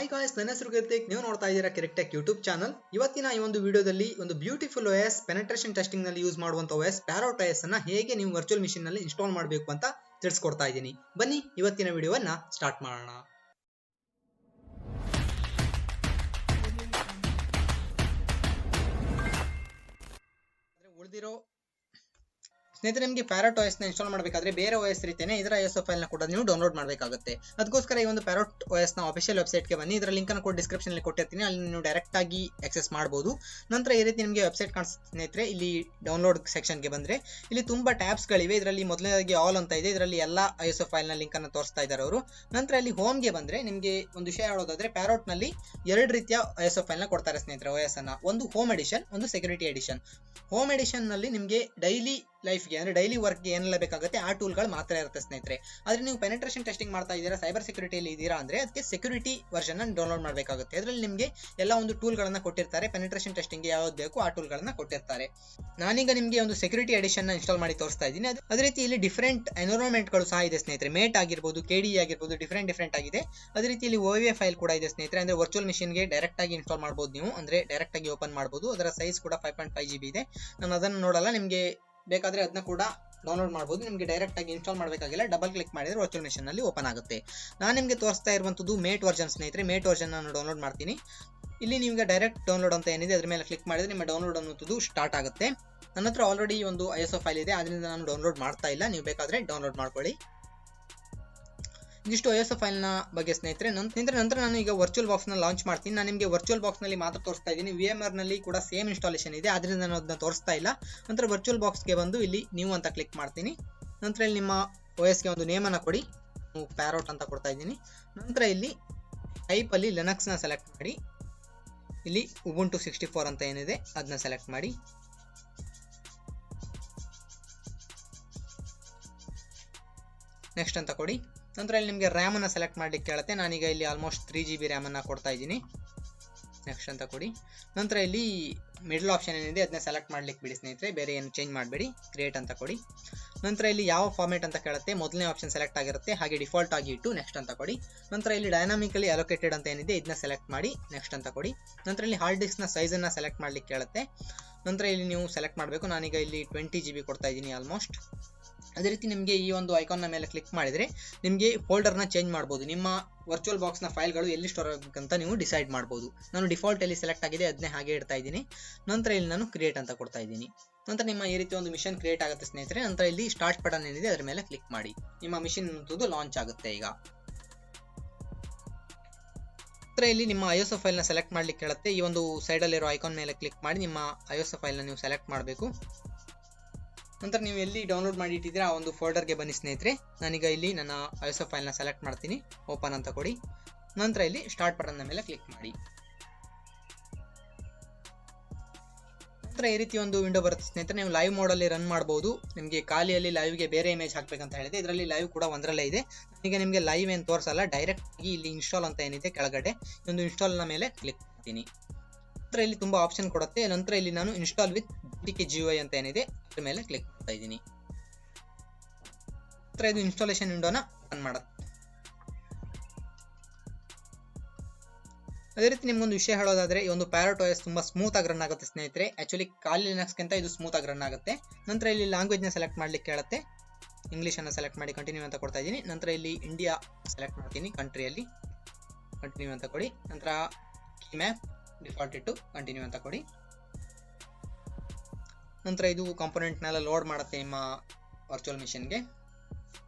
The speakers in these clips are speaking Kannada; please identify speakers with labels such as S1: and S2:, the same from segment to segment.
S1: ಹಾಯ್ ಗಾಯ್ಸ್, ನನ್ನ ಹೆಸರು ಗೀರ್ತಿಕ್. ನೀವು ನೋಡ್ತಾ ಇದ್ದೀರಾ ಕೆರೆಕ್ಟೆಕ್ ಯೂಟ್ಯೂಬ್ ಚಾನಲ್. ಇವತ್ತಿನ ಈ ಒಂದು ವಿಡಿಯೋದಲ್ಲಿ ಒಂದು ಬ್ಯೂಟಿಫುಲ್ OS ಪೆನೆಟ್ರೇಷನ್ ಟೆಸ್ಟಿಂಗ್ ನಲ್ಲಿ ಯೂಸ್ ಮಾಡುವಂತ OS Parrot OS ಅನ್ನ ಹೇಗೆ ನೀವು ವರ್ಚುವಲ್ ಮಿಷಿನ್ ನಲ್ಲಿ ಇನ್ಸ್ಟಾಲ್ ಮಾಡಬೇಕು ಅಂತ ತಿಳಿಸ್ಕೊಡ್ತಾ ಇದ್ದೀನಿ. ಬನ್ನಿ ಇವತ್ತಿನ ವಿಡಿಯೋವನ್ನ ಸ್ಟಾರ್ಟ್ ಮಾಡೋಣ. ಉಳಿದಿರೋ ಸ್ನೇಹಿತರೆ, ನಿಮಗೆ Parrot OS ನ ಇನ್ಸ್ಟಾಲ್ ಮಾಡಬೇಕಾದ್ರೆ ಬೇರೆ OS ರೀತಿಯೇ ಇದರ ISO ಫೈಲ್ ನ ಕೂಡ ನೀವು ಡೌನ್ಲೋಡ್ ಮಾಡಬೇಕಾಗುತ್ತೆ. ಅದಕ್ಕೋಸ್ಕರ ಈ ಒಂದು Parrot OS ನ ಅಫಿಷಿಯಲ್ ವೆಬ್ಸೈಟ್ ಗೆ ಬನ್ನಿ. ಇದರ ಲಿಂಕ್ ಅನ್ನು ಕೂಡ ಡಿಸ್ಕ್ರಿಪ್ಷನ್ ಅಲ್ಲಿ ಕೊಟ್ಟಿರ್ತೀನಿ, ಅಲ್ಲಿ ನೀವು ಡೈರೆಕ್ಟ್ ಆಗಿ ಆಕ್ಸೆಸ್ ಮಾಡಬಹುದು. ನಂತರ ಈ ರೀತಿ ನಿಮಗೆ ವೆಬ್ಸೈಟ್ ಕಾಣಿಸುತ್ತೆ ಸ್ನೇಹಿತರೆ. ಇಲ್ಲಿ ಡೌನ್ಲೋಡ್ ಸೆಕ್ಷನ್ ಗೆ ಬಂದ್ರೆ ಇಲ್ಲಿ ತುಂಬಾ ಟ್ಯಾಬ್ಸ್ ಗಳಿವೆ. ಇದರಲ್ಲಿ ಮೊದಲನೇದಾಗಿ ಆಲ್ ಅಂತ ಇದೆ, ಇದರಲ್ಲಿ ಎಲ್ಲಾ ISO ಫೈಲ್ ನ ಲಿಂಕ್ ಅನ್ನು ತೋರಿಸ್ತಾ ಇದ್ದಾರೆ ಅವರು. ನಂತರ ಇಲ್ಲಿ ಹೋಮ್ ಗೆ ಬಂದ್ರೆ ನಿಮಗೆ ಒಂದು ವಿಷಯ ಹೇಳೋದಾದ್ರೆ Parrot ನಲ್ಲಿ ಎರಡು ರೀತಿಯ ISO ಫೈಲ್ ನ ಕೊಡ್ತಾರೆ ಸ್ನೇಹಿತರೆ. OS ಅನ್ನ ಒಂದು ಹೋಮ್ ಎಡಿಷನ್, ಒಂದು ಸೆಕ್ಯೂರಿಟಿ ಎಡಿಷನ್. ಹೋಮ್ ಎಡಿಷನ್ ನಲ್ಲಿ ನಿಮಗೆ ಡೈಲಿ ಲೈಫ್ ಗೆ ಅಂದ್ರೆ ಡೈಲಿ ವರ್ಕ್ ಗೆ ಏನೆಲ್ಲ ಬೇಕಾಗುತ್ತೆ ಆ ಟೂಲ್ ಗಳು ಮಾತ್ರ ಇರುತ್ತೆ ಸ್ನೇಹಿತರೆ. ಆದ್ರೆ ನೀವು ಪೆನೆಟ್ರೇಷನ್ ಟೆಸ್ಟಿಂಗ್ ಮಾಡ್ತಾ ಇದ್ದೀರಾ, ಸೈಬರ್ ಸೆಕ್ಯೂರಿಟಿಯಲ್ಲಿ ಇದ್ದೀರಾ ಅಂದ್ರೆ ಅದಕ್ಕೆ ಸೆಕ್ಯೂರಿಟಿ ವರ್ಷನ್ ಅನ್ನು ಡೌನ್ಲೋಡ್ ಮಾಡಬೇಕಾಗುತ್ತೆ. ಅದರಲ್ಲಿ ನಿಮಗೆ ಎಲ್ಲ ಒಂದು ಟೂಲ್ ಗಳನ್ನ ಕೊಟ್ಟಿರ್ತಾರೆ. ಪೆನೆಟ್ರೇಷನ್ ಟೆಸ್ಟಿಂಗ್ ಗೆ ಯಾವ್ದು ಬೇಕು ಆ ಟೂಲ್ ಗಳನ್ನ ಕೊಟ್ಟಿರ್ತಾರೆ. ನಾನೀಗ ನಿಮಗೆ ಒಂದು ಸೆಕ್ಯೂರಿಟಿ ಎಡಿಷನ್ ನ ಇನ್ಸ್ಟಾಲ್ ಮಾಡಿ ತೋರಿಸ್ತಾ ಇದ್ದೀನಿ. ಅದೇ ರೀತಿ ಇಲ್ಲಿ ಡಿಫರೆಂಟ್ ಎನ್ವಿರಾನ್ಮೆಂಟ್ ಗಳು ಸಹ ಇದೆ ಸ್ನೇಹಿತರೆ. ಮೇಟ್ ಆಗಿರ್ಬೋದು, KDE ಆಗಿರ್ಬೋದು, ಡಿಫರೆಂಟ್ ಆಗಿದೆ. ಅದೇ ರೀತಿ ಇಲ್ಲಿ OVA ಫೈಲ್ ಕೂಡ ಇದೆ ಸ್ನೇಹಿತರೆ. ಅಂದ್ರೆ ವರ್ಚುವಲ್ ಮಿಷಿನ್ ಗೆ ಡೈರೆಕ್ಟ್ ಆಗಿ ಇನ್ಸ್ಟಾಲ್ ಮಾಡಬಹುದು ನೀವು, ಅಂದ್ರೆ ಡೈರೆಕ್ಟ್ ಆಗಿ ಓಪನ್ ಮಾಡಬಹುದು. ಅದರ ಸೈಜ್ ಕೂಡ 5.5 GB ಇದೆ. ನಾನು ಅದನ್ನು ನೋಡಲ್ಲ, ನಿಮಗೆ ಬೇಕಾದ್ರೆ ಅದನ್ನ ಕೂಡ ಡೌನ್ಲೋಡ್ ಮಾಡಬಹುದು. ನಿಮಗೆ ಡೈರೆಕ್ಟ್ ಆಗಿ ಇನ್ಸ್ಟಾಲ್ ಮಾಡಬೇಕಾಗಿಲ್ಲ, ಡಬಲ್ ಕ್ಲಿಕ್ ಮಾಡಿದ್ರೆ ವರ್ಚುವಲ್ ಮಿಷನ್ ನಲ್ಲಿ ಓಪನ್ ಆಗುತ್ತೆ. ನಾನು ನಿಮಗೆ ತೋರಿಸ್ತಾ ಇರುವಂತದ್ದು ಮೇಟ್ ವರ್ಷನ್ ಸ್ನೇಹಿತರೆ. ಮೇಟ್ ವರ್ಷನ್ ನಾನು ಡೌನ್ಲೋಡ್ ಮಾಡ್ತೀನಿ. ಇಲ್ಲಿ ನಿಮಗೆ ಡೈರೆಕ್ಟ್ ಡೌನ್ಲೋಡ್ ಅಂತ ಏನಿದೆ ಅದ್ರ ಮೇಲೆ ಕ್ಲಿಕ್ ಮಾಡಿದ್ರೆ ನಿಮ್ಮ ಡೌನ್ಲೋಡ್ ಅನ್ನುವುದು ಸ್ಟಾರ್ಟ್ ಆಗುತ್ತೆ. ನನ್ನ ಹತ್ರ ಆಲ್ರೆಡಿ ಒಂದು ISO ಫೈಲ್ ಇದೆ, ಅದರಿಂದ ನಾನು ಡೌನ್ಲೋಡ್ ಮಾಡ್ತಾ ಇಲ್ಲ. ನೀವು ಬೇಕಾದ್ರೆ ಡೌನ್ಲೋಡ್ ಮಾಡ್ಕೊಳ್ಳಿ. ಇದಿಷ್ಟು ISO ಫೈಲ್ ನ ಬಗ್ಗೆ ಸ್ನೇಹಿತರೆ. ನಂತರ ನಾನು ಈಗ ವರ್ಚುವಲ್ ಬಾಕ್ಸ್ ನ ಲಾಂಚ್ ಮಾಡ್ತೀನಿ. ನಾನು ನಿಮಗೆ ವರ್ಚುವಲ್ ಬಾಕ್ಸ್ ನಲ್ಲಿ ಮಾತ್ರ ತೋರಿಸ್ತಾ ಇದ್ದೀನಿ. VMware ನಲ್ಲಿ ಕೂಡ ಸೇಮ್ ಇನ್ಸ್ಟಾಲೇಷನ್ ಇದೆ, ಆದ್ರಿಂದ ನಾನು ಅದನ್ನ ತೋರಿಸ್ತಾ ಇಲ್ಲ. ನಂತರ ವರ್ಚುವಲ್ ಬಾಕ್ಸ್ ಗೆ ಬಂದು ಇಲ್ಲಿ ನ್ಯೂ ಅಂತ ಕ್ಲಿಕ್ ಮಾಡ್ತೀನಿ. ನಂತರ ಇಲ್ಲಿ ನಿಮ್ಮ OS ಗೆ ಒಂದು ನೇಮ್ ಅನ್ನ ಕೊಡಿ. Parrot ಅಂತ ಕೊಡ್ತಾ ಇದ್ದೀನಿ. ನಂತರ ಇಲ್ಲಿ ಟೈಪ್ ಅಲ್ಲಿ ಲಿನಕ್ಸ್ ನ ಸೆಲೆಕ್ಟ್ ಮಾಡಿ. ಇಲ್ಲಿ Ubuntu 64 ಅಂತ ಏನಿದೆ ಅದನ್ನ ಸೆಲೆಕ್ಟ್ ಮಾಡಿ. ನೆಕ್ಸ್ಟ್ ಅಂತ ಕೊಡಿ. ನಂತರ ಇಲ್ಲಿ ನಿಮಗೆ ರ್ಯಾಮ್ ಅನ್ನ ಸೆಲೆಕ್ಟ್ ಮಾಡ್ಲಿಕ್ಕೆ ಕೇಳುತ್ತೆ. ನಾನೀಗ ಇಲ್ಲಿ ಆಲ್ಮೋಸ್ಟ್ 3 GB ರ್ಯಾಮ್ ಅನ್ನ ಕೊಡ್ತಾ ಇದ್ದೀನಿ. ನೆಕ್ಸ್ಟ್ ಅಂತ ಕೊಡಿ. ನಂತರ ಇಲ್ಲಿ ಮಿಡಲ್ ಆಪ್ಷನ್ ಏನಿದೆ ಅದನ್ನ ಸೆಲೆಕ್ಟ್ ಮಾಡ್ಲಿಕ್ಕೆ ಬಿಡಿ ಸ್ನೇಹಿತರೆ, ಬೇರೆ ಏನು ಚೇಂಜ್ ಮಾಡಬೇಡಿ. ಕ್ರಿಯೇಟ್ ಅಂತ ಕೊಡಿ. ನಂತರ ಇಲ್ಲಿ ಯಾವ ಫಾರ್ಮೇಟ್ ಅಂತ ಕೇಳುತ್ತೆ, ಮೊದಲನೇ ಆಪ್ಷನ್ ಸೆಲೆಕ್ಟ್ ಆಗಿರುತ್ತೆ, ಹಾಗೆ ಡಿಫಾಲ್ಟ್ ಆಗಿ ಇಟ್ಟು ನೆಕ್ಸ್ಟ್ ಅಂತ ಕೊಡಿ. ನಂತರ ಇಲ್ಲಿ ಡೈನಾಮಿಕಲಿ ಅಲೋಕೇಟೆಡ್ ಅಂತ ಏನಿದೆ ಇದನ್ನ ಸೆಲೆಕ್ಟ್ ಮಾಡಿ ನೆಕ್ಸ್ಟ್ ಅಂತ ಕೊಡಿ. ನಂತರ ಇಲ್ಲಿ ಹಾರ್ಡ್ ಡಿಸ್ಕ್ ನ ಸೈಜ್ ಅನ್ನ ಸೆಲೆಕ್ಟ್ ಮಾಡ್ಲಿಕ್ಕೆ ಕೇಳುತ್ತೆ. ನಂತರ ಇಲ್ಲಿ ನೀವು ಸೆಲೆಕ್ಟ್ ಮಾಡಬೇಕು. ನಾನೀಗ ಇಲ್ಲಿ 20 GB ಕೊಡ್ತಾ ಇದ್ದೀನಿ ಆಲ್ಮೋಸ್ಟ್. ಅದೇ ರೀತಿ ನಿಮಗೆ ಈ ಒಂದು ಐಕಾನ್ ನ ಮೇಲೆ ಕ್ಲಿಕ್ ಮಾಡಿದ್ರೆ ನಿಮಗೆ ಫೋಲ್ಡರ್ ನ ಚೇಂಜ್ ಮಾಡಬಹುದು. ನಿಮ್ಮ ವರ್ಚುವಲ್ ಬಾಕ್ಸ್ ನ ಫೈಲ್ಗಳು ಎಲ್ಲಿ ಸ್ಟೋರ್ ಆಗಬೇಕಂತ ನೀವು ಡಿಸೈಡ್ ಮಾಡಬಹುದು. ನಾನು ಡಿಫಾಲ್ಟ್ ಅಲ್ಲಿ ಸೆಲೆಕ್ಟ್ ಆಗಿದೆ, ಅದನ್ನೇ ಹಾಗೆ ಇಡ್ತಾ ಇದ್ದೀನಿ. ನಂತರ ಇಲ್ಲಿ ನಾನು ಕ್ರಿಯೇಟ್ ಅಂತ ಕೊಡ್ತಾ ಇದ್ದೀನಿ. ನಂತರ ನಿಮ್ಮ ಈ ರೀತಿ ಒಂದು ಮಿಷನ್ ಕ್ರಿಯೇಟ್ ಆಗುತ್ತೆ ಸ್ನೇಹಿತರೆ. ನಂತರ ಇಲ್ಲಿ ಸ್ಟಾರ್ಟ್ ಬಟನ್ ಏನಿದೆ ಅದರ ಮೇಲೆ ಕ್ಲಿಕ್ ಮಾಡಿ. ನಿಮ್ಮ ಮಿಷನ್ ಅನ್ನೋದು ಲಾಂಚ್ ಆಗುತ್ತೆ. ಈಗ ನಂತರ ಇಲ್ಲಿ ನಿಮ್ಮ ISO ಫೈಲ್ ನ ಸೆಲೆಕ್ಟ್ ಮಾಡ್ಲಿಕ್ಕೆ ಕೇಳುತ್ತೆ. ಈ ಒಂದು ಸೈಡ್ ಅಲ್ಲಿರೋ ಐಕಾನ್ ಮೇಲೆ ಕ್ಲಿಕ್ ಮಾಡಿ ನಿಮ್ಮ ISO ಫೈಲ್ ನ ನೀವು ಸೆಲೆಕ್ಟ್ ಮಾಡಬೇಕು. ನಂತರ ನೀವು ಎಲ್ಲಿ ಡೌನ್ಲೋಡ್ ಮಾಡಿ ಇಟ್ಟಿದ್ರೆ ಆ ಒಂದು ಫೋಲ್ಡರ್ ಗೆ ಬನ್ನಿ ಸ್ನೇಹಿತರೆ. ನಾನೀಗ ಇಲ್ಲಿ ನನ್ನ ISO ಫೈಲ್ ನ ಸೆಲೆಕ್ಟ್ ಮಾಡ್ತೀನಿ. ಓಪನ್ ಅಂತ ಕೊಡಿ. ನಂತರ ಇಲ್ಲಿ ಸ್ಟಾರ್ಟ್ ಬಟನ್ ನ ಮೇಲೆ ಕ್ಲಿಕ್ ಮಾಡಿ. ನಂತರ ಈ ರೀತಿ ಒಂದು ವಿಂಡೋ ಬರುತ್ತೆ ಸ್ನೇಹಿತರೆ. ನೀವು ಲೈವ್ ಮೋಡ್ ಅಲ್ಲಿ ರನ್ ಮಾಡಬಹುದು. ನಿಮಗೆ ಖಾಲಿಯಲ್ಲಿ ಲೈವ್ ಗೆ ಬೇರೆ ಇಮೇಜ್ ಹಾಕ್ಬೇಕಂತ ಹೇಳಿದೆ, ಇದರಲ್ಲಿ ಲೈವ್ ಕೂಡ ಒಂದರಲ್ಲೇ ಇದೆ. ಈಗ ನಿಮಗೆ ಲೈವ್ ಏನು ತೋರಿಸಲ್ಲ, ಡೈರೆಕ್ಟ್ ಆಗಿ ಇಲ್ಲಿ ಇನ್ಸ್ಟಾಲ್ ಅಂತ ಏನಿದೆ ಕೆಳಗಡೆ ಒಂದು ಇನ್ಸ್ಟಾಲ್ ನ ಮೇಲೆ ಕ್ಲಿಕ್ ಮಾಡ್ತೀನಿ. ನಂತರ ಇಲ್ಲಿ ತುಂಬಾ ಆಪ್ಷನ್ ಕೊಡುತ್ತೆ. ನಂತರ ಇಲ್ಲಿ ನಾನು ಇನ್ಸ್ಟಾಲ್ ವಿತ್ GUI ಅಂತ ಏನಿದೆ ಅದ್ರ ಮೇಲೆ ಕ್ಲಿಕ್ ಮಾಡ್ತಾ ಇದ್ದೀನಿ. ನಂತರ ಇದು ಇನ್ಸ್ಟಾಲೇಷನ್ ವಿಂಡೋನ ಓಪನ್ ಮಾಡುತ್ತೆ. ಅದೇ ರೀತಿ ನಿಮ್ಗೊಂದು ವಿಷಯ ಹೇಳೋದಾದ್ರೆ ಈ ಒಂದು Parrot OS ತುಂಬಾ ಸ್ಮೂತ್ ಆಗಿ ರನ್ ಆಗುತ್ತೆ ಸ್ನೇಹಿತರೆ. ಆಕ್ಚುಲಿ ಖಾಲಿ ಲಿನಕ್ಸ್ ಗಿಂತ ಇದು ಸ್ಮೂತ್ ಆಗಿ ರನ್ ಆಗುತ್ತೆ. ನಂತರ ಇಲ್ಲಿ ಲ್ಯಾಂಗ್ವೇಜ್ ನ ಸೆಲೆಕ್ಟ್ ಮಾಡ್ಲಿಕ್ಕೆ ಕೇಳುತ್ತೆ. ಇಂಗ್ಲಿಷ್ ಅನ್ನ ಸೆಲೆಕ್ಟ್ ಮಾಡಿ ಕಂಟಿನ್ಯೂ ಅಂತ ಕೊಡ್ತಾ ಇದ್ದೀನಿ. ನಂತರ ಇಲ್ಲಿ ಇಂಡಿಯಾ ಸೆಲೆಕ್ಟ್ ಮಾಡ್ತೀನಿ, ಕಂಟ್ರಿಯಲ್ಲಿ ಕಂಟಿನ್ಯೂ ಅಂತ ಕೊಡಿ. ನಂತರ ಕೀ ಮ್ಯಾಪ್ ಡಿಫಾಲ್ಟ್ ಇಟ್ಟು ಕಂಟಿನ್ಯೂ ಅಂತ ಕೊಡಿ. ನಂತರ ಇದು ಕಾಂಪೋನೆಂಟ್ ನೆಲ್ಲ ಲೋಡ್ ಮಾಡುತ್ತೆ ನಿಮ್ಮ ವರ್ಚುವಲ್ ಮಿಷನ್ಗೆ.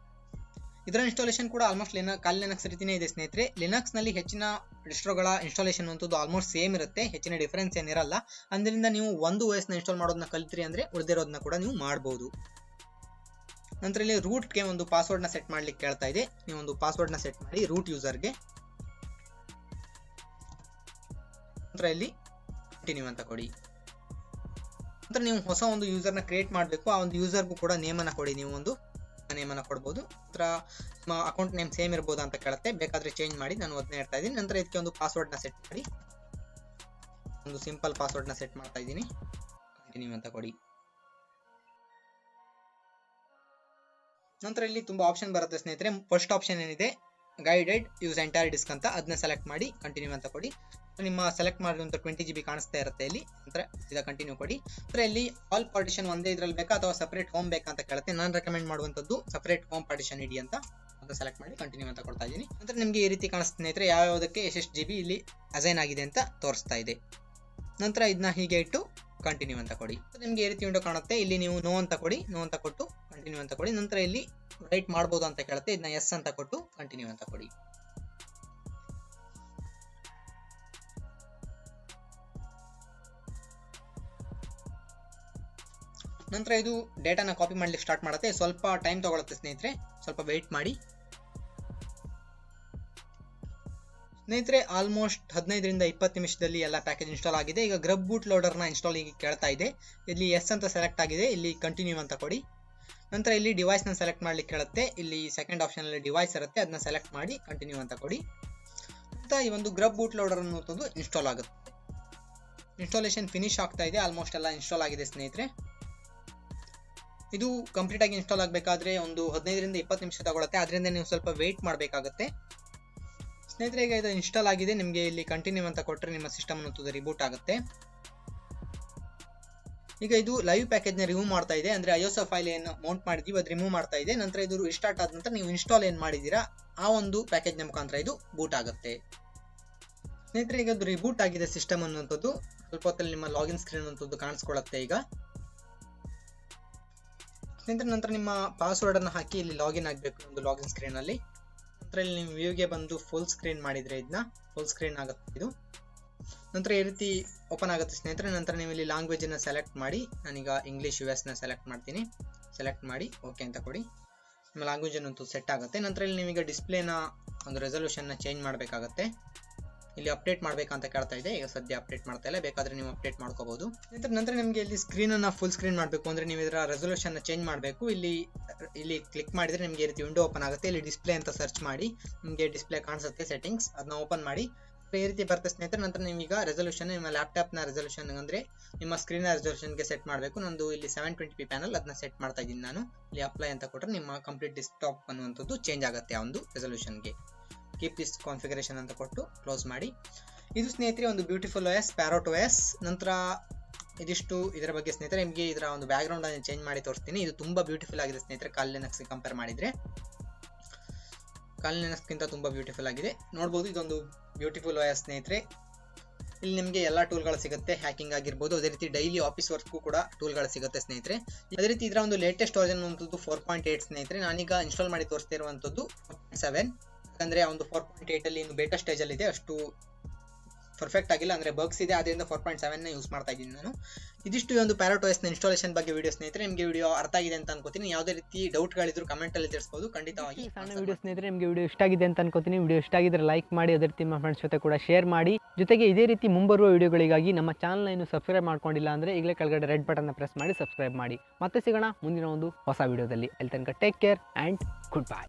S1: ಇದರ ಇನ್ಸ್ಟಾಲೇಷನ್ ಕೂಡ ಆಲ್ಮೋಸ್ಟ್ ಖಾಲಿ ಲಿನಕ್ಸ್ ರೀತಿನೇ ಇದೆ ಸ್ನೇಹಿತರೆ. ಲಿನಕ್ಸ್ ನಲ್ಲಿ ಹೆಚ್ಚಿನ ಡಿಸ್ಟ್ರೋಗಳ ಇನ್ಸ್ಟಾಲೇಷನ್ ಅಂತದ್ದು ಆಲ್ಮೋಸ್ಟ್ ಸೇಮ್ ಇರುತ್ತೆ, ಹೆಚ್ಚಿನ ಡಿಫರೆನ್ಸ್ ಏನಿರಲ್ಲ. ಅದರಿಂದ ನೀವು ಒಂದು OS ನ ಇನ್ಸ್ಟಾಲ್ ಮಾಡೋದನ್ನ ಕಲಿತ್ರಿ ಅಂದ್ರೆ ಉಳಿದಿರೋದನ್ನ ಕೂಡ ನೀವು ಮಾಡಬಹುದು. ನಂತರ ಇಲ್ಲಿ ರೂಟ್ ಗೆ ಒಂದು ಪಾಸ್ವರ್ಡ್ ನ ಸೆಟ್ ಮಾಡ್ಲಿಕ್ಕೆ ಕೇಳ್ತಾ ಇದೆ. ನೀವು ಒಂದು ಪಾಸ್ವರ್ಡ್ ನ ಸೆಟ್ ಮಾಡಿ ರೂಟ್ ಯೂಸರ್ ಗೆ. ನಂತರ ಇಲ್ಲಿ ಕಂಟಿನ್ಯೂ ಅಂತ ಕೊಡಿ. ನಂತರ ನೀವು ಹೊಸ ಒಂದು ಯೂಸರ್ ನ ಕ್ರಿಯೇಟ್ ಮಾಡಬೇಕು. ಆ ಒಂದು ಯೂಸರ್ಗೂ ಕೂಡ ನೇಮ್ ಅನ್ನ ಕೊಡಿ. ನೀವು ಒಂದು ನೇಮ್ ಅನ್ನ ಕೊಡಬಹುದು. ನಂತರ ನಿಮ್ಮ ಅಕೌಂಟ್ ನೇಮ್ ಸೇಮ್ ಇರಬಹುದು ಅಂತ ಕೇಳುತ್ತೆ, ಬೇಕಾದ್ರೆ ಚೇಂಜ್ ಮಾಡಿ. ನಾನು ಅದನ್ನ ಹೇಳ್ತಾ ಇದ್ದೀನಿ. ನಂತರ ಇದಕ್ಕೆ ಒಂದು ಪಾಸ್ವರ್ಡ್ ನ ಸೆಟ್ ಮಾಡಿ. ಒಂದು ಸಿಂಪಲ್ ಪಾಸ್ವರ್ಡ್ ನ ಸೆಟ್ ಮಾಡ್ತಾ ಇದ್ದೀನಿ. ಕಂಟಿನ್ಯೂ ಅಂತ ಕೊಡಿ. ನಂತರ ಇಲ್ಲಿ ತುಂಬಾ ಆಪ್ಷನ್ ಬರುತ್ತೆ ಸ್ನೇಹಿತರೆ. ಫಸ್ಟ್ ಆಪ್ಷನ್ ಏನಿದೆ ಗೈಡೆಡ್ ಯೂಸ್ ಎಂಟೈರ್ ಡಿಸ್ಕ್ ಅಂತ ಅದನ್ನ ಸೆಲೆಕ್ಟ್ ಮಾಡಿ ಕಂಟಿನ್ಯೂ ಅಂತ ಕೊಡಿ. ನಿಮ್ಮ ಸೆಲೆಕ್ಟ್ ಮಾಡಿರುವಂಥ 20 GB ಕಾಣಿಸ್ತಾ ಇರುತ್ತೆ ಇಲ್ಲಿ. ನಂತರ ಇದಾ ಕಂಟಿನ್ಯೂ ಕೊಡಿ. ನಂತರ ಇಲ್ಲಿ ಆಲ್ ಪಾರ್ಟಿಷನ್ ಒಂದೇ ಇದ್ರಲ್ಲಿ ಬೇಕಾ ಅಥವಾ ಸಪರೇಟ್ ಹೋಮ್ ಬೇಕಾ ಅಂತ ಕೇಳುತ್ತೆ. ನಾನು ರೆಕಮೆಂಡ್ ಮಾಡುವಂಥದ್ದು ಸಪರೇಟ್ ಹೋಮ್ ಪಾರ್ಟಿಷನ್ ಇಡಿ ಅಂತ ಅದನ್ನ ಸೆಲೆಕ್ಟ್ ಮಾಡಿ ಕಂಟಿನ್ಯೂ ಅಂತ ಕೊಡ್ತಾ ಇದ್ದೀನಿ. ನಂತರ ನಿಮಗೆ ಈ ರೀತಿ ಕಾಣಿಸ್ತಾ ಸ್ನೇಹಿತರೆ ಯಾವ್ಯಾವುದಕ್ಕೆ ಎಷ್ಟು GB ಇಲ್ಲಿ ಅಸೈನ್ ಆಗಿದೆ ಅಂತ ತೋರಿಸ್ತಾ ಇದೆ. ನಂತರ ಇದನ್ನ ಹೀಗೆ ಇಟ್ಟು ಕಂಟಿನ್ಯೂ ಅಂತ ಕೊಡಿ. ನಿಮಗೆ ಈ ರೀತಿ ವಿಂಡೋ ಕಾಣುತ್ತೆ. ಇಲ್ಲಿ ನೀವು ನೋ ಅಂತ ಕೊಡಿ, ನೋ ಅಂತ ಕೊಟ್ಟು ಕಂಟಿನ್ಯೂ ಅಂತ ಕೊಡಿ. ನಂತರ ಇಲ್ಲಿ ರೈಟ್ ಮಾಡ್ಬೋದು ಅಂತ ಕೇಳುತ್ತೆ, ಇದನ್ನ ಎಸ್ ಅಂತ ಕೊಟ್ಟು ಕಂಟಿನ್ಯೂ ಅಂತ ಕೊಡಿ. ನಂತರ ಇದು ಡೇಟಾನ ಕಾಪಿ ಮಾಡ್ಲಿಕ್ಕೆ ಸ್ಟಾರ್ಟ್ ಮಾಡುತ್ತೆ. ಸ್ವಲ್ಪ ಟೈಮ್ ತಗೊಳುತ್ತೆ ಸ್ನೇಹಿತರೆ, ಸ್ವಲ್ಪ ವೆಯ್ಟ್ ಮಾಡಿ. ಸ್ನೇಹಿತರೆ ಆಲ್ಮೋಸ್ಟ್ 15 ರಿಂದ 20 ನಿಮಿಷದಲ್ಲಿ ಎಲ್ಲ ಪ್ಯಾಕೇಜ್ ಇನ್ಸ್ಟಾಲ್ ಆಗಿದೆ. ಈಗ ಗ್ರಬ್ ಬೂಟ್ ಲೋಡರ್ನ ಇನ್ಸ್ಟಾಲ್ ಈಗ ಕೇಳ್ತಾ ಇದೆ. ಇಲ್ಲಿ ಎಸ್ ಅಂತ ಸೆಲೆಕ್ಟ್ ಆಗಿದೆ, ಇಲ್ಲಿ ಕಂಟಿನ್ಯೂ ಅಂತ ಕೊಡಿ. ನಂತರ ಇಲ್ಲಿ ಡಿವೈಸ್ನ ಸೆಲೆಕ್ಟ್ ಮಾಡ್ಲಿಕ್ಕೆ ಕೇಳುತ್ತೆ. ಇಲ್ಲಿ ಸೆಕೆಂಡ್ ಆಪ್ಷನ್ ಅಲ್ಲಿ ಡಿವೈಸ್ ಇರುತ್ತೆ, ಅದನ್ನ ಸೆಲೆಕ್ಟ್ ಮಾಡಿ ಕಂಟಿನ್ಯೂ ಅಂತ ಕೊಡಿ. ಅಂತ ಈ ಒಂದು ಗ್ರಬ್ ಬೂಟ್ ಲೋಡರ್ ಅನ್ನೋದು ಇನ್ಸ್ಟಾಲ್ ಆಗುತ್ತೆ. ಇನ್ಸ್ಟಾಲೇಷನ್ ಫಿನಿಶ್ ಆಗ್ತಾ ಇದೆ. ಆಲ್ಮೋಸ್ಟ್ ಎಲ್ಲ ಇನ್ಸ್ಟಾಲ್ ಆಗಿದೆ ಸ್ನೇಹಿತರೆ. ಇದು ಕಂಪ್ಲೀಟ್ ಆಗಿ ಇನ್ಸ್ಟಾಲ್ ಆಗಬೇಕಾದ್ರೆ ಒಂದು 15 ರಿಂದ 20 ನಿಮಿಷ ತಗೊಳುತ್ತೆ. ಅದರಿಂದ ನೀವು ಸ್ವಲ್ಪ ವೆಯ್ಟ್ ಮಾಡಬೇಕಾಗುತ್ತೆ ಸ್ನೇಹಿತರೆ. ಈಗ ಇದು ಇನ್ಸ್ಟಾಲ್ ಆಗಿದೆ. ನಿಮಗೆ ಇಲ್ಲಿ ಕಂಟಿನ್ಯೂ ಅಂತ ಕೊಟ್ಟರೆ ನಿಮ್ಮ ಸಿಸ್ಟಮ್ ಅನ್ನೋದು ರಿಬೂಟ್ ಆಗುತ್ತೆ. ಈಗ ಇದು ಲೈವ್ ಪ್ಯಾಕೇಜ್ ನ ರಿಮೂವ್ ಮಾಡ್ತಾ ಇದೆ. ಅಂದ್ರೆ iOS ಫೈಲ್ ಏನು ಮೌಂಟ್ ಮಾಡಿದೀವಿ ಅದು ರಿಮೂವ್ ಮಾಡ್ತಾ ಇದೆ. ನಂತರ ಇದು ರಿಸ್ಟಾರ್ಟ್ ಆದ ನಂತರ ನೀವು ಇನ್ಸ್ಟಾಲ್ ಏನು ಮಾಡಿದೀರಾ ಆ ಒಂದು ಪ್ಯಾಕೇಜ್ ನ ಮುಖಾಂತರ ಇದು ಬೂಟ್ ಆಗುತ್ತೆ ಸ್ನೇಹಿತರೆ. ಈಗ ಅದು ರಿಬೂಟ್ ಆಗಿದೆ ಸಿಸ್ಟಮ್ ಅನ್ನುವಂಥದ್ದು. ಸ್ವಲ್ಪ ಹೊತ್ತಲ್ಲಿ ನಿಮ್ಮ ಲಾಗಿನ್ ಸ್ಕ್ರೀನ್ ಅನ್ನುವಂಥದ್ದು ಕಾಣಿಸ್ಕೊಳ್ಳುತ್ತೆ ಈಗ ಸ್ನೇಹಿತರೆ. ನಂತರ ನಿಮ್ಮ ಪಾಸ್ವರ್ಡ್ ಅನ್ನು ಹಾಕಿ ಇಲ್ಲಿ ಲಾಗಿನ್ ಆಗಬೇಕು ಒಂದು ಲಾಗಿನ್ ಸ್ಕ್ರೀನ್ ಅಲ್ಲಿ. ನಂತರ ಇಲ್ಲಿ ನೀವು ವ್ಯೂಗೆ ಬಂದು ಫುಲ್ ಸ್ಕ್ರೀನ್ ಮಾಡಿದ್ರೆ ಇದನ್ನ ಫುಲ್ ಸ್ಕ್ರೀನ್ ಆಗುತ್ತೆ ಇದು. ನಂತರ ಈ ರೀತಿ ಓಪನ್ ಆಗುತ್ತೆ ಸ್ನೇಹಿತರೆ. ನಂತರ ನೀವು ಇಲ್ಲಿ ಲ್ಯಾಂಗ್ವೇಜ್ ಅನ್ನ ಸೆಲೆಕ್ಟ್ ಮಾಡಿ, ನಾನೀಗ ಇಂಗ್ಲಿಷ್ US ನ ಸೆಲೆಕ್ಟ್ ಮಾಡ್ತೀನಿ. ಸೆಲೆಕ್ಟ್ ಮಾಡಿ ಓಕೆ ಅಂತ ಕೊಡಿ. ನಿಮ್ಮ ಲ್ಯಾಂಗ್ವೇಜ್ ಅನ್ನೋದು ಸೆಟ್ ಆಗುತ್ತೆ. ನಂತರ ಇಲ್ಲಿ ನೀವೀಗ ಡಿಸ್ಪ್ಲೇನ ಒಂದು ರೆಸಲ್ಯೂಷನ್ ನ ಚೇಂಜ್ ಮಾಡಬೇಕಾಗುತ್ತೆ. ಇಲ್ಲಿ ಅಪ್ಡೇಟ್ ಮಾಡಬೇಕಂತ ಕೇಳ್ತಾ ಇದೆ. ಈಗ ಸದ್ಯ ಅಪ್ಡೇಟ್ ಮಾಡ್ತಾ ಇಲ್ಲ, ಬೇಕಾದ್ರೆ ನೀವು ಅಪ್ಡೇಟ್ ಮಾಡ್ಕೋಬಹುದು. ನಂತರ ನಿಮಗೆ ಇಲ್ಲಿ ಸ್ಕ್ರೀನ್ ಅನ್ನ ಫುಲ್ ಸ್ಕ್ರೀನ್ ಮಾಡಬೇಕು ಅಂದ್ರೆ ನೀವು ಇದರ ರೆಸಲ್ಯೂಷನ್ ಚೇಂಜ್ ಮಾಡಬೇಕು. ಇಲ್ಲಿ ಕ್ಲಿಕ್ ಮಾಡಿದ್ರೆ ನಿಮಗೆ ಈ ರೀತಿ ವಿಂಡೋ ಓಪನ್ ಆಗುತ್ತೆ. ಇಲ್ಲಿ ಡಿಸ್ಪ್ಲೇ ಅಂತ ಸರ್ಚ್ ಮಾಡಿ ನಿಮಗೆ ಡಿಸ್ಪ್ಲೇ ಕಾಣಿಸುತ್ತೆ ಸೆಟ್ಟಿಂಗ್ಸ್, ಅದನ್ನ ಓಪನ್ ಮಾಡಿ ಈ ರೀತಿ ಬರುತ್ತೆ ಸ್ನೇಹಿತರೆ. ನಂತರ ನೀವೀಗ ರೆಸಲ್ಯೂಷನ್ ನಿಮ್ಮ ಲ್ಯಾಪ್ಟಾಪ್ ನ ರೆಸಲ್ಯೂಷನ್ ಅಂದ್ರೆ ನಿಮ್ಮ ಸ್ಕ್ರೀನ್ ರೆಸಲ್ಯೂಷನ್ಗೆ ಸೆಟ್ ಮಾಡಬೇಕು. ನಂದು ಇಲ್ಲಿ 720p ಪ್ಯಾನಲ್ ಅದನ್ನ ಸೆಟ್ ಮಾಡ್ತಾ ಇದ್ದೀನಿ ನಾನು. ಇಲ್ಲಿ ಅಪ್ಲೈ ಅಂತ ಕೊಟ್ಟರೆ ನಿಮ್ಮ ಕಂಪ್ಲೀಟ್ ಡೆಸ್ಕ್ಟಾಪ್ ಅನ್ನುವಂಥದ್ದು ಚೇಂಜ್ ಆಗುತ್ತೆ ಆ ಒಂದು ರೆಸಲ್ಯೂಷನ್ಗೆ. ಕೀಪ್ ದಿಸ್ ಕಾನ್ಫಿಗರೇಷನ್ ಅಂತ ಕೊಟ್ಟು ಕ್ಲೋಸ್ ಮಾಡಿ. ಇದು ಸ್ನೇಹಿತರೆ ಒಂದು ಬ್ಯೂಟಿಫುಲ್ OS Parrot OS. ನಂತರ ಇದಿಷ್ಟು ಇದರ ಬಗ್ಗೆ ಸ್ನೇಹಿತರೆ. ನಿಮಗೆ ಇದರ ಒಂದು ಬ್ಯಾಕ್ ಗ್ರೌಂಡ್ ಅನ್ನು ಚೇಂಜ್ ಮಾಡಿ ತೋರಿಸ್ತೀನಿ. ಇದು ತುಂಬಾ ಬ್ಯೂಟಿಫುಲ್ ಆಗಿದೆ ಸ್ನೇಹಿತರೆ. ಕಾಲ್ ಲಿನಕ್ಸ್ ಗೆ ಕಂಪೇರ್ ಮಾಡಿದ್ರೆ ಕಾಲ್ ಲಿನಕ್ಸ್ ಗಿಂತ ತುಂಬಾ ಬ್ಯೂಟಿಫುಲ್ ಆಗಿದೆ. ನೋಡಬಹುದು ಇದೊಂದು ಬ್ಯೂಟಿಫುಲ್ OS ಸ್ನೇಹಿತರೆ. ಇಲ್ಲಿ ನಿಮಗೆ ಎಲ್ಲಾ ಟೂಲ್ಗಳು ಸಿಗುತ್ತೆ, ಹ್ಯಾಕಿಂಗ್ ಆಗಿರ್ಬೋದು, ಅದೇ ರೀತಿ ಡೈಲಿ ಆಫೀಸ್ ವರ್ಕ್ಗೂ ಕೂಡ ಟೂಲ್ಗಳು ಸಿಗುತ್ತೆ ಸ್ನೇಹಿತರೆ. ಅದೇ ರೀತಿ ಇದರ ಒಂದು ಲೇಟೆಸ್ಟ್ ವರ್ಜನ್ ಅನ್ನುವಂಥದ್ದು 4.8 ಸ್ನೇಹಿತರೆ. ನಾನೀಗ ಇನ್ಸ್ಟಾಲ್ ಮಾಡಿ ತೋರಿಸ್ತಾ ಇರುವಂಥದ್ದು 4.7. ಯಾಕಂದ್ರೆ ಒಂದು 4.8 ಅಲ್ಲಿ ಇನ್ನು ಬೇಟಾ ಸ್ಟೇಜ್ ಅಲ್ಲಿ ಇದೆ, ಅಷ್ಟು ಪರ್ಫೆಕ್ಟ್ ಆಗಿಲ್ಲ, ಅಂದ್ರೆ ಬಗ್ಸ್ ಇದೆ. ಅದರಿಂದ 4.7 ನ ಯೂಸ್ ಮಾಡ್ತಾ ಇದ್ದೀನಿ ನಾನು. ಇದಿಷ್ಟು ಈ ಒಂದು Parrot OS ನ ಇನ್ಸ್ಟಾಲೇಷನ್ ಬಗ್ಗೆ ವಿಡಿಯೋ ಸ್ನೇಹಿತರೆ. ನಿಮಗೆ ವಿಡಿಯೋ ಅರ್ಥ ಆಗಿದೆ ಅಂತ ಅನ್ಕೋತೀನಿ. ಯಾವುದೇ ರೀತಿ ಡೌಟ್ಗಳಿದ್ರು ಕಮೆಂಟ್ ಅಲ್ಲಿ ತಿಳಿಸಬಹುದು ಖಂಡಿತವಾಗಿ.
S2: ಸಣ್ಣ ವಿಡಿಯೋ ಸ್ನೇಹಿತರೆ, ನಿಮಗೆ ವಿಡಿಯೋ ಇಷ್ಟ ಆಗಿದೆ ಅಂತ ಅನ್ಕೋತೀನಿ. ವಿಡಿಯೋ ಇಷ್ಟ ಆಗಿದ್ರೆ ಲೈಕ್ ಮಾಡಿ, ಅದೇ ರೀತಿ ನಿಮ್ಮ ಫ್ರೆಂಡ್ಸ್ ಜೊತೆ ಕೂಡ ಶೇರ್ ಮಾಡಿ. ಜೊತೆಗೆ ಇದೇ ರೀತಿ ಮುಂಬರುವ ವಿಡಿಯೋಗಳಿಗಾಗಿ ನಮ್ಮ ಚಾನಲ್ನ ಇನ್ನು ಸಬ್ಸ್ಕ್ರೈಬ್ ಮಾಡ್ಕೊಂಡಿಲ್ಲ ಅಂದ್ರೆ ಈಗಲೇ ಕೆಳಗಡೆ ರೆಡ್ ಬಟನ್ ಪ್ರೆಸ್ ಮಾಡಿ ಸಬ್ಸ್ಕ್ರೈಬ್ ಮಾಡಿ. ಮತ್ತೆ ಸಿಗೋಣ ಮುಂದಿನ ಒಂದು ಹೊಸ ವಿಡಿಯೋದಲ್ಲಿ. ಅಲ್ಲಿ ತನಕ take care and good bye.